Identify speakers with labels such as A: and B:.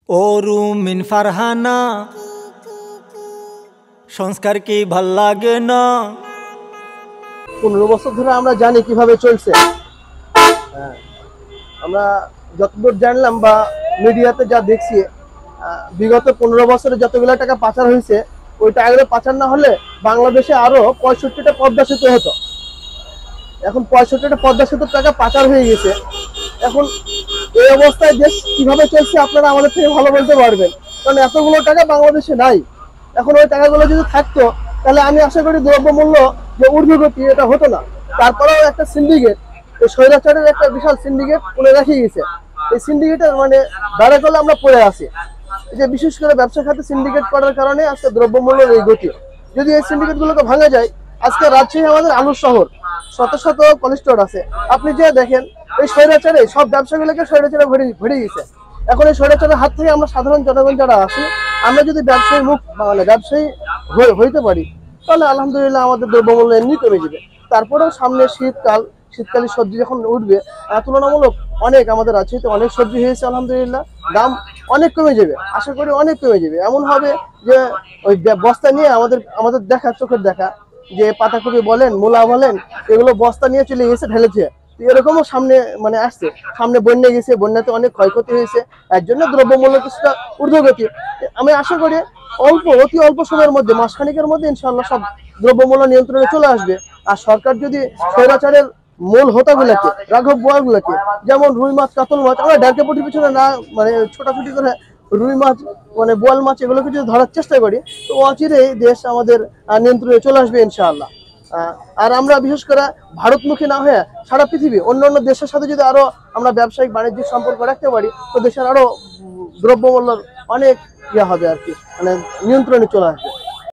A: ও রুমিন ফারহানা সংস্কার কি ভাল লাগে না?
B: 15 বছর ধরে আমরা জানি কিভাবে চলছে। আমরা যতদূর জানলাম বা মিডিয়াতে যা দেখছি, বিগত 15 বছরে যতগুলো টাকা পাচার হয়েছে, ওই টাকাগুলো পাচার না হলে বাংলাদেশে আরো 65টা পদ্মা সেতু হতো। এখন 65টা পদ্মা সেতুর টাকা পাচার হয়ে গেছে। এখন এই অবস্থায় দেশ কিভাবে চলছে আপনারা আমাদের থেকে ভালো বলতে পারবেন, কারণ এতগুলো টাকা বাংলাদেশে নাই। এখন ওই টাকাগুলো যদি থাকতো তাহলে আমি আশা করি দ্রব্যমূল্য যে ঊর্ধ্বগতি এটা হতো না। তারপরেও একটা সিন্ডিকেট, এই স্বৈরাচারের একটা বিশাল সিন্ডিকেট করে রেখে গেছে। এই সিন্ডিকেটের দাঁড়া করলে আমরা পড়ে আছি। যে বিশেষ করে ব্যবসা খাতে সিন্ডিকেট করার কারণে আজকে দ্রব্যমূল্যের এই গতি। যদি এই সিন্ডিকেটগুলোকে ভাঙা যায়, আজকে রাজশাহী আমাদের আলুর শহর, শত শত কোলেস্টোর আছে। আপনি যে দেখেন এই স্বৈরাচারে সব ব্যবসাগুলোকে স্বৈরাচারে ভরে গেছে। এখন এই স্বৈরাচারের হাত থেকে আমরা সাধারণ জনগণ যারা আছি, আমরা যদি ব্যবসায়ী ব্যবসায়ী হইতে পারি, তাহলে আলহামদুলিল্লাহ আমাদের দ্রব্যমূল্য এমনি কমে যাবে। তারপরেও সামনে শীতকালীন সবজি যখন উঠবে, তুলনামূলক অনেক আমাদের আছে অনেক সবজি হয়েছে, আলহামদুলিল্লাহ দাম অনেক কমে যাবে। আশা করি অনেক কমে যাবে। এমন হবে যে ওই বস্তা নিয়ে আমাদের দেখা, চোখের দেখা, যে পাতাকপি বলেন, মূলা বলেন, এগুলো বস্তা নিয়ে চলে গেছে ঢেলেছে। এরকমও সামনে আসছে। সামনে বন্যা গেছে, বন্যাতে অনেক ক্ষয়ক্ষতি হয়েছে। এর জন্য দ্রব্যমূল্য কিছুটা ঊর্ধ্বগতি। আমি আশা করি অতি অল্প সময়ের মধ্যে, মাসখানিকের মধ্যে ইনশাআল্লাহ সব দ্রব্যমূল্য নিয়ন্ত্রণে চলে আসবে। আর সরকার যদি স্বৈরাচারের মূল হোতাগুলোকে, রাঘব বোয়ালগুলোকে, যেমন রুই মাছ, কাতল মাছ, আমরা ডারকে পটির পিছনে না ছোটাছুটি করে রুই মাছ বোয়াল মাছ এগুলোকে যদি ধরার চেষ্টা করি, তো অচিরেই দেশ আমাদের নিয়ন্ত্রণে চলে আসবে ইনশাআল্লাহ। আর আমরা বিশেষ করে ভারতমুখী না হয়ে সারা পৃথিবী অন্যান্য দেশের সাথে যদি আরো আমরা ব্যবসায়িক বাণিজ্যিক সম্পর্ক রাখতে পারি, তো দেশের আরো দ্রব্যমূল্যের অনেক ইয়ে হবে আর কি, নিয়ন্ত্রণে চলে আসবে।